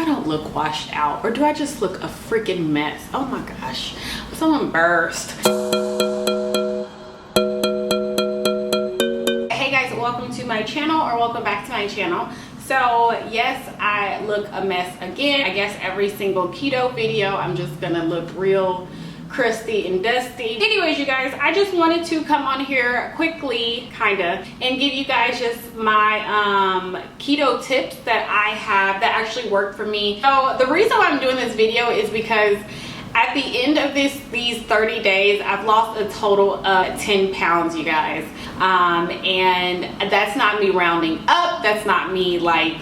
don't look washed out, or do I just look a freaking mess? Oh my gosh, someone burst. Hey guys, welcome to my channel, or welcome back to my channel. So yes, I look a mess again. I guess every single keto video I'm just gonna look real crusty and dusty. Anyways, you guys, I just wanted to come on here quickly kinda and give you guys just my keto tips that I have that actually work for me. So the reason why I'm doing this video is because at the end of these 30 days, I've lost a total of 10 pounds, you guys. And that's not me rounding up. That's not me like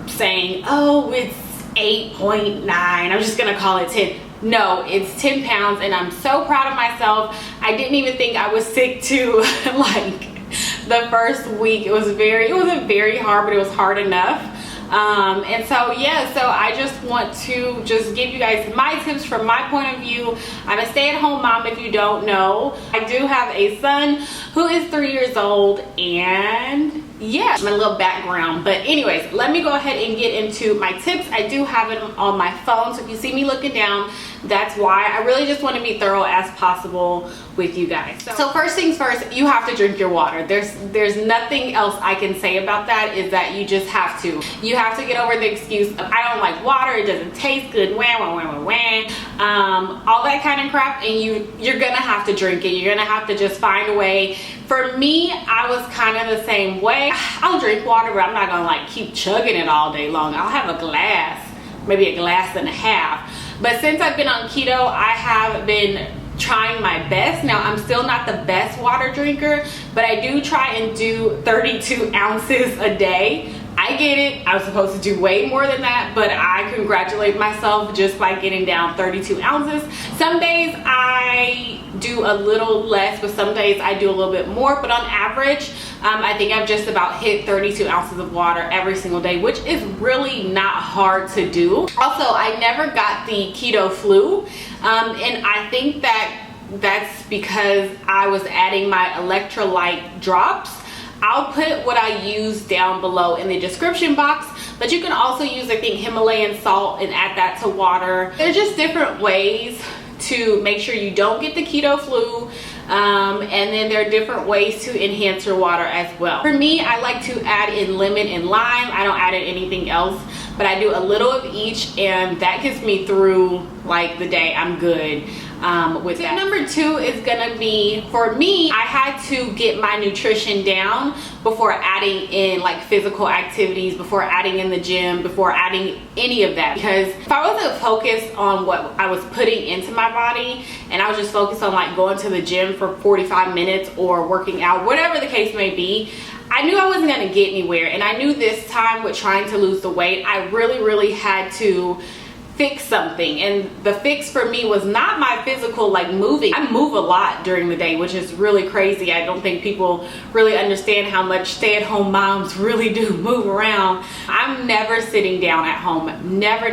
saying, oh, it's 8.9. I'm just gonna call it 10. No, it's 10 pounds, and I'm so proud of myself. I didn't even think I was sick to like the first week. It wasn't very hard, but it was hard enough. And so yeah, so I just want to just give you guys my tips from my point of view. I'm a stay-at-home mom, if you don't know. I do have a son who is 3 years old, and yeah, my little background. But anyways, let me go ahead and get into my tips. I do have it on my phone, so if you see me looking down, that's why. I really just want to be thorough as possible with you guys. So first things first, you have to drink your water. There's nothing else I can say about that, is that you just have to. You have to get over the excuse of, I don't like water, it doesn't taste good, all that kind of crap, and you're gonna have to drink it. You're gonna have to just find a way. For me, I was kind of the same way. I'll drink water, but I'm not gonna like keep chugging it all day long. I'll have a glass, maybe a glass and a half. But since I've been on keto, I have been trying my best. Now, I'm still not the best water drinker, but I do try and do 32 ounces a day. I get it, I was supposed to do way more than that, but I congratulate myself just by getting down 32 ounces. Some days I do a little less, but some days I do a little bit more. But on average, I think I've just about hit 32 ounces of water every single day, which is really not hard to do. Also, I never got the keto flu, and I think that's because I was adding my electrolyte drops. I'll put what I use down below in the description box, but you can also use, I think, Himalayan salt and add that to water. There's just different ways to make sure you don't get the keto flu, and then there are different ways to enhance your water as well. For me, I like to add in lemon and lime. I don't add in anything else, but I do a little of each, and that gets me through like the day. I'm good with that. Tip number 2 is gonna be, for me, I had to get my nutrition down before adding in like physical activities, before adding in the gym, before adding any of that. Because if I wasn't focused on what I was putting into my body, and I was just focused on like going to the gym for 45 minutes or working out, whatever the case may be, I knew I wasn't going to get anywhere. And I knew this time with trying to lose the weight, I really had to fix something. And the fix for me was not my physical like moving. I move a lot during the day, which is really crazy. I don't think people really understand how much stay-at-home moms really do move around. I'm never sitting down at home, never.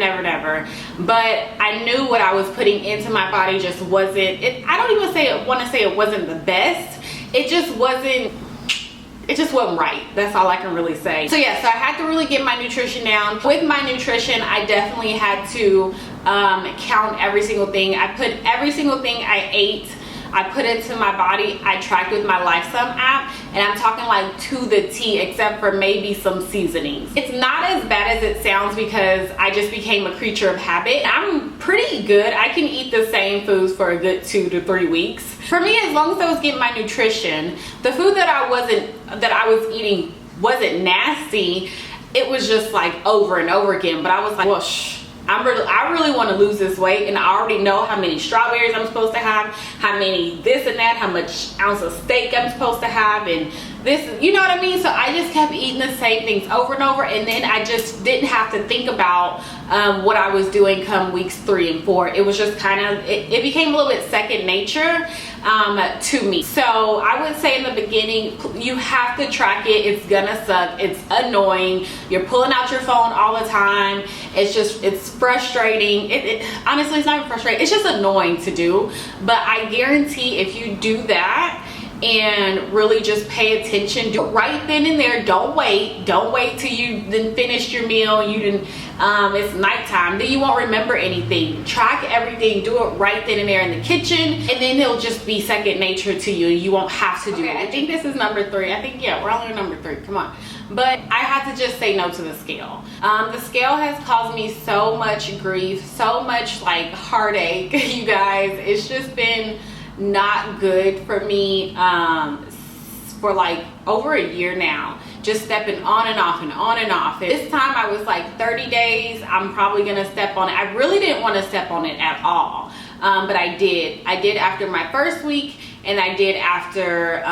But I knew what I was putting into my body just wasn't, I don't even want to say it wasn't the best. It just wasn't right. That's all I can really say. So yeah, so I had to really get my nutrition down. With my nutrition, I definitely had to count every single thing. I put every single thing I ate, I put into my body. I tracked with my LifeSum app, and I'm talking like to the T, except for maybe some seasonings. It's not as bad as it sounds, because I just became a creature of habit. I'm pretty good. I can eat the same foods for a good 2 to 3 weeks. For me, as long as I was getting my nutrition, the food that I was eating wasn't nasty. It was just like over and over again. But I was like, well, I really want to lose this weight, and I already know how many strawberries I'm supposed to have, how many this and that, how much ounce of steak I'm supposed to have, and this, you know what I mean? So I just kept eating the same things over and over, and then I just didn't have to think about what I was doing come weeks 3 and 4. It was just kind of, it became a little bit second nature to me. So I would say in the beginning, you have to track it. It's gonna suck. It's annoying. You're pulling out your phone all the time. It's frustrating. Honestly, it's not even frustrating. It's just annoying to do. But I guarantee if you do that, and really just pay attention. Do it right then and there. Don't wait till you then finished your meal and you didn't it's nighttime, then you won't remember anything. Track everything, do it right then and there in the kitchen, and then it'll just be second nature to you. You won't have to do it. I think this is number 3. I think, yeah, we're only on number 3, come on. But I had to just say no to the scale. The scale has caused me so much grief, so much like heartache, you guys. It's just been not good for me for like over a year now, just stepping on and off and on and off. This time I was like 30 days, I'm probably gonna step on it. I really didn't want to step on it at all, but I did after my first week, and I did after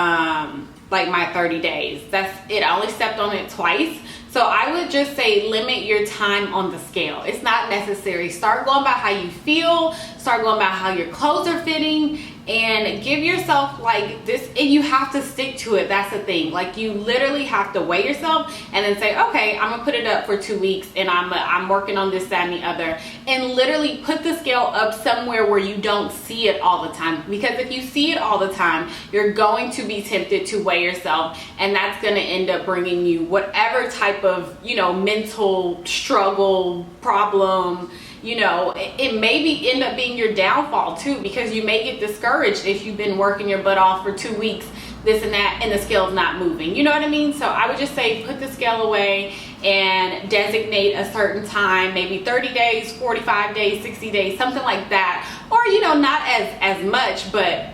like my 30 days. That's it. I only stepped on it twice. So I would just say limit your time on the scale. It's not necessary. Start going by how you feel, start going by how your clothes are fitting, and give yourself like this, and you have to stick to it. That's the thing. Like, you literally have to weigh yourself and then say, okay, I'm gonna put it up for 2 weeks, and I'm working on this, that, and the other, and literally put the scale up somewhere where you don't see it all the time. Because if you see it all the time, you're going to be tempted to weigh yourself, and that's gonna end up bringing you whatever type of, you know, mental struggle, problem. You know, it may end up being your downfall too, because you may get discouraged if you've been working your butt off for 2 weeks, this and that, and the scale's not moving. You know what I mean? So I would just say put the scale away and designate a certain time, maybe 30 days, 45 days, 60 days, something like that. Or, you know, not as much, but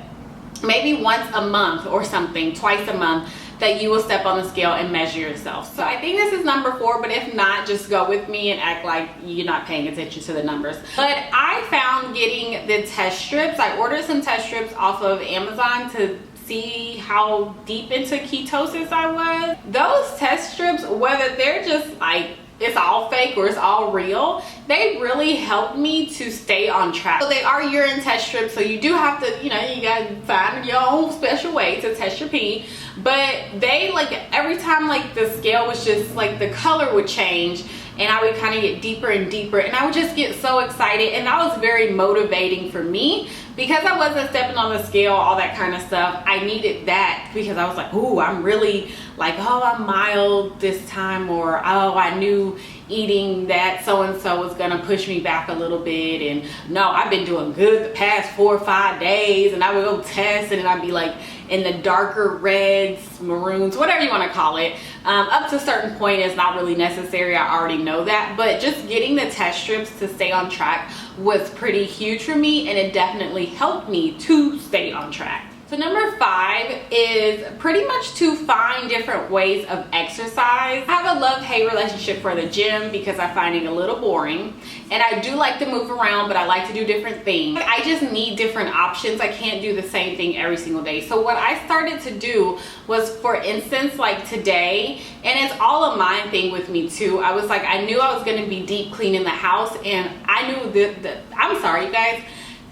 maybe once a month or something, twice a month, that you will step on the scale and measure yourself. So I think this is number 4, but if not, just go with me and act like you're not paying attention to the numbers. But I found getting the test strips. I ordered some test strips off of Amazon to see how deep into ketosis I was. Those test strips, whether they're just like it's all fake or it's all real, they really helped me to stay on track. So they are urine test strips, so you do have to, you know, you gotta find your own special way to test your pee. But they, like, every time like the scale was just like the color would change, and I would kind of get deeper and deeper, and I would just get so excited, and that was very motivating for me, because I wasn't stepping on the scale, all that kind of stuff. I needed that, because I was like, ooh, I'm really like, oh, I'm mild this time, or oh, I knew eating that so-and-so was gonna push me back a little bit, and no, I've been doing good the past 4 or 5 days. And I would go test, and I'd be like in the darker reds, maroons, whatever you want to call it. Up to a certain point is not really necessary, I already know that, but just getting the test strips to stay on track was pretty huge for me, and it definitely helped me to stay on track. So number 5 is pretty much to find different ways of exercise. I have a love-hate relationship for the gym because I find it a little boring, and I do like to move around, but I like to do different things. I just need different options. I can't do the same thing every single day. So what I started to do was, for instance, like today, and it's all a mind thing with me too, I was like, I knew I was going to be deep cleaning the house, and I knew that I'm sorry you guys,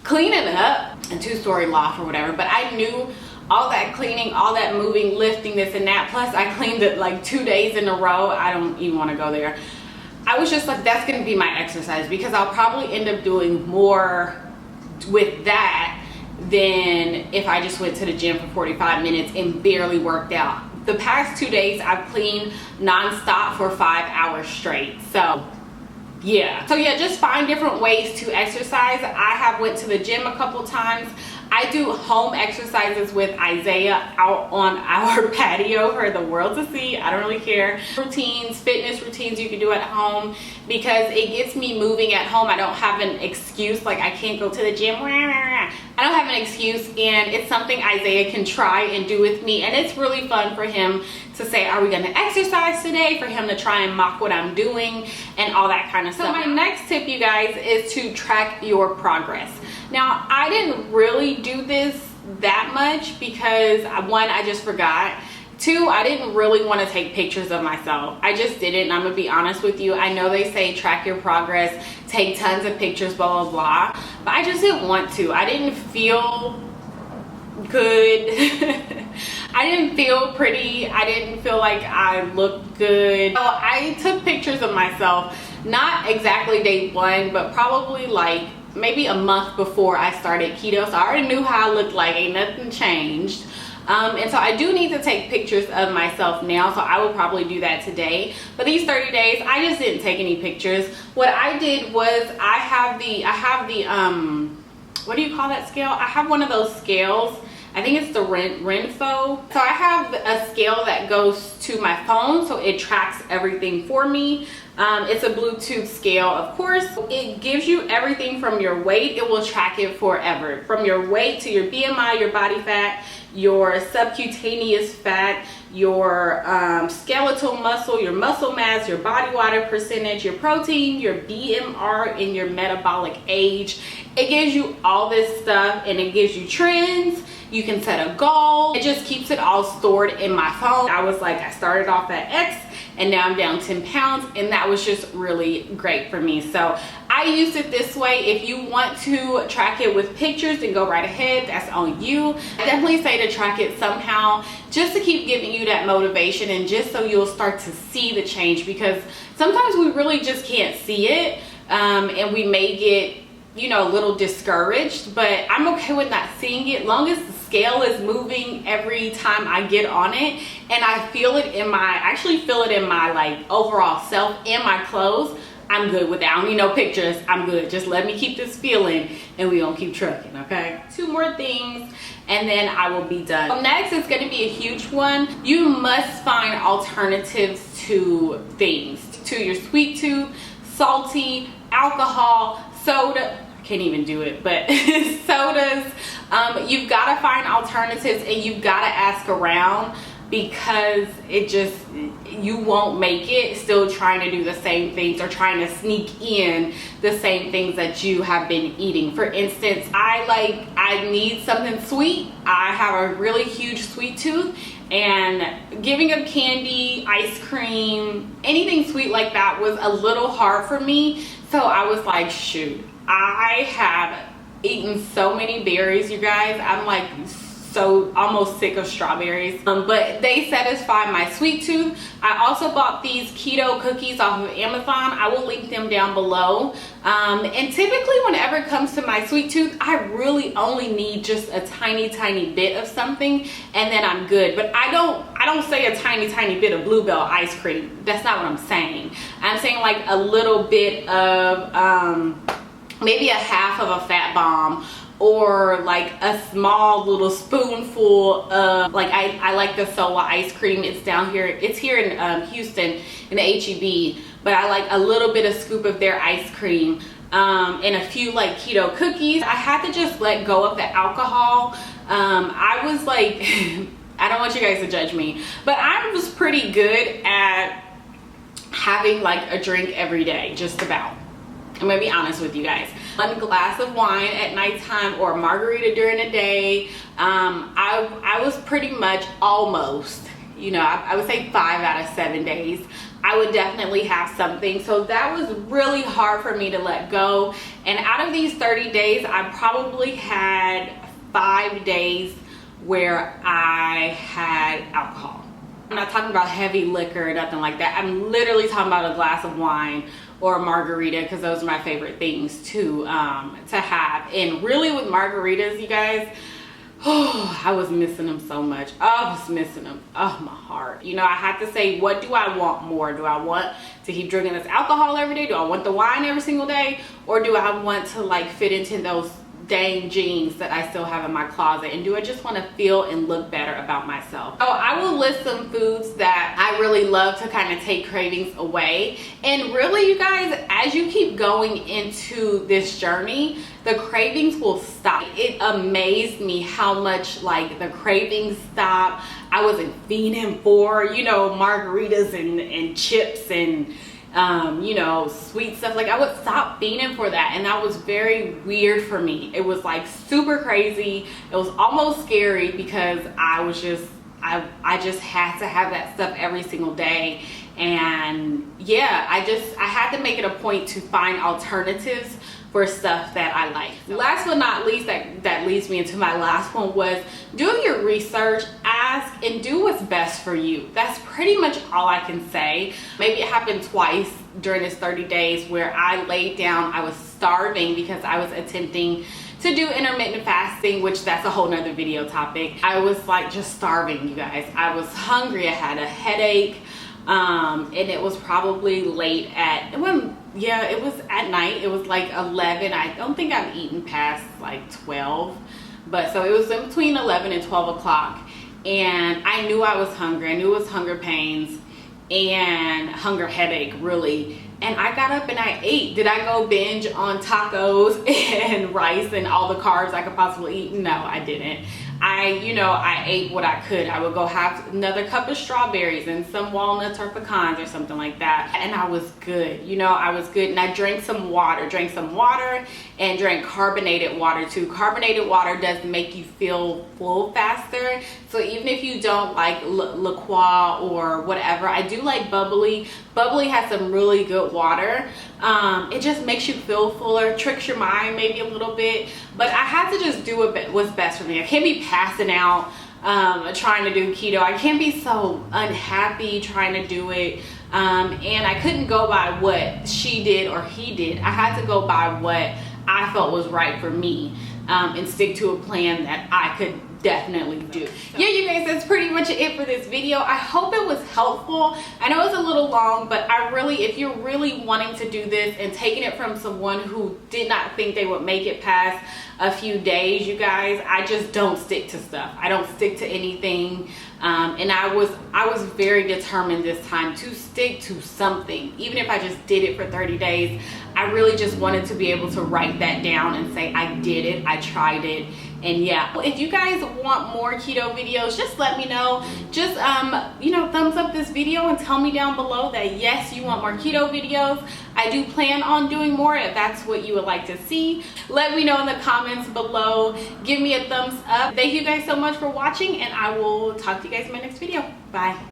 cleaning up a 2-story loft or whatever, but I knew all that cleaning, all that moving, lifting, this and that, plus I cleaned it like 2 days in a row. I don't even want to go there. I was just like, that's gonna be my exercise, because I'll probably end up doing more with that than if I just went to the gym for 45 minutes and barely worked out. The past 2 days I've cleaned non-stop for 5 hours straight. So yeah, just find different ways to exercise. I have went to the gym a couple times. I do home exercises with Isaiah out on our patio for the world to see. I don't really care. Routines, fitness routines you can do at home, because it gets me moving at home. I don't have an excuse, like I can't go to the gym. I don't have an excuse, and it's something Isaiah can try and do with me, and it's really fun for him to say, are we gonna exercise today? For him to try and mock what I'm doing and all that kind of stuff. So my next tip, you guys, is to track your progress. Now, I didn't really do this that much because 1, I just forgot. 2, I didn't really want to take pictures of myself. I just didn't. I'm gonna be honest with you. I know they say track your progress, take tons of pictures, blah, blah, blah, but I just didn't want to. I didn't feel good. I didn't feel pretty. I didn't feel like I looked good. So I took pictures of myself, not exactly day 1, but probably like maybe a month before I started keto. So I already knew how I looked like, ain't nothing changed. And so I do need to take pictures of myself now, so I will probably do that today. But these 30 days, I just didn't take any pictures. What I did was I have the what do you call that scale? I have one of those scales. I think it's the Rinds. So I have a scale that goes to my phone, so it tracks everything for me. It's a Bluetooth scale, of course. It gives you everything from your weight. It will track it forever. From your weight to your BMI, your body fat, your subcutaneous fat, your skeletal muscle, your muscle mass, your body water percentage, your protein, your BMR, and your metabolic age. It gives you all this stuff, and it gives you trends. You can set a goal. It just keeps it all stored in my phone. I was like, I started off at X and now I'm down 10 pounds, and that was just really great for me. So I used it this way. If you want to track it with pictures, then go right ahead. That's on you. I definitely say to track it somehow, just to keep giving you that motivation, and just so you'll start to see the change, because sometimes we really just can't see it, and we may get, you know, a little discouraged. But I'm okay with not seeing it, long as the scale is moving every time I get on it, and I feel it in my, actually feel it in my like overall self and my clothes. I'm good with that. I don't need no pictures. I'm good. Just let me keep this feeling, and we gonna keep trucking, okay? 2 more things, and then I will be done. So next is gonna be a huge one. You must find alternatives to things, to your sweet tooth, salty, alcohol, soda. I can't even do it, but sodas. You've got to find alternatives, and you've got to ask around, because it just, you won't make it still trying to do the same things or trying to sneak in the same things that you have been eating. For instance, I need something sweet. I have a really huge sweet tooth, and giving up candy, ice cream, anything sweet like that was a little hard for me. So I was like, shoot, I have eaten so many berries, you guys. I'm like so almost sick of strawberries, but they satisfy my sweet tooth. I also bought these keto cookies off of Amazon. I will link them down below. And typically whenever it comes to my sweet tooth, I really only need just a tiny bit of something, and then I'm good. But I don't say a tiny bit of Bluebell ice cream. That's not what I'm saying. I'm saying like a little bit of maybe a half of a fat bomb, or like a small little spoonful of, like I like the Sola ice cream. It's down here, it's here in Houston in the HEB, but I like a little bit of scoop of their ice cream, and a few like keto cookies. I had to just let go of the alcohol. I was like I don't want you guys to judge me, but I was pretty good at having like a drink every day, just about. I'm gonna be honest with you guys. 1 glass of wine at nighttime, or a margarita during the day. I was pretty much almost, you know, I would say 5 out of 7 days, I would definitely have something. So that was really hard for me to let go. And out of these 30 days, I probably had 5 days where I had alcohol. I'm not talking about heavy liquor or nothing like that. I'm literally talking about a glass of wine or a margarita, because those are my favorite things to have. And really with margaritas, you guys, oh, I was missing them so much. I was missing them. Oh, my heart. You know, I had to say, what do I want more? Do I want to keep drinking this alcohol every day? Do I want the wine every single day? Or do I want to like fit into those dang jeans that I still have in my closet? And do I just want to feel and look better about myself? So I will list some foods that I really love to kind of take cravings away. And really, you guys, as you keep going into this journey, the cravings will stop. It amazed me how much like the cravings stop. I wasn't fiending for, you know, margaritas and chips and you know, sweet stuff. Like, I would stop fiending for that, and that was very weird for me. It was like super crazy. It was almost scary, because I was just I just had to have that stuff every single day. And yeah, I had to make it a point to find alternatives for stuff that I like. Last but not least, that leads me into my last one, was do your research, ask, and do what's best for you. That's pretty much all I can say. Maybe it happened twice during this 30 days where I laid down, I was starving because I was attempting to do intermittent fasting, which that's a whole nother video topic. I was like just starving, you guys. I was hungry, I had a headache, and it was probably late at, yeah, it was at night. It was like 11. I don't think I've eaten past like 12, but so it was in between 11 and 12 o'clock. And I knew I was hungry. I knew it was hunger pains and hunger headache, really. And I got up and I ate. Did I go binge on tacos and rice and all the carbs I could possibly eat? No, I didn't. I ate what I could. I would go have another cup of strawberries and some walnuts or pecans or something like that. And I was good. I was good. And I drank some water and drank carbonated water too. Carbonated water does make you feel full faster. So even if you don't like La Croix or whatever, I do like bubbly. Bubbly has some really good water. It just makes you feel fuller, tricks your mind maybe a little bit. But I had to just do what's best for me. I can't be passing out trying to do keto. I can't be so unhappy trying to do it. And I couldn't go by what she did or he did. I had to go by what I felt was right for me, and stick to a plan that I could definitely do. Yeah, you guys, that's pretty much it for this video. I hope it was helpful. I know it's a little long, but if you're really wanting to do this and taking it from someone who did not think they would make it past a few days, you guys, I just don't stick to stuff. I don't stick to anything. And I was very determined this time to stick to something. Even if I just did it for 30 days, I really just wanted to be able to write that down and say, I did it, I tried it. And yeah, if you guys want more keto videos, just let me know. Just thumbs up this video and tell me down below that yes, you want more keto videos. I do plan on doing more if that's what you would like to see. Let me know in the comments below. Give me a thumbs up. Thank you guys so much for watching, and I will talk to you guys in my next video. Bye.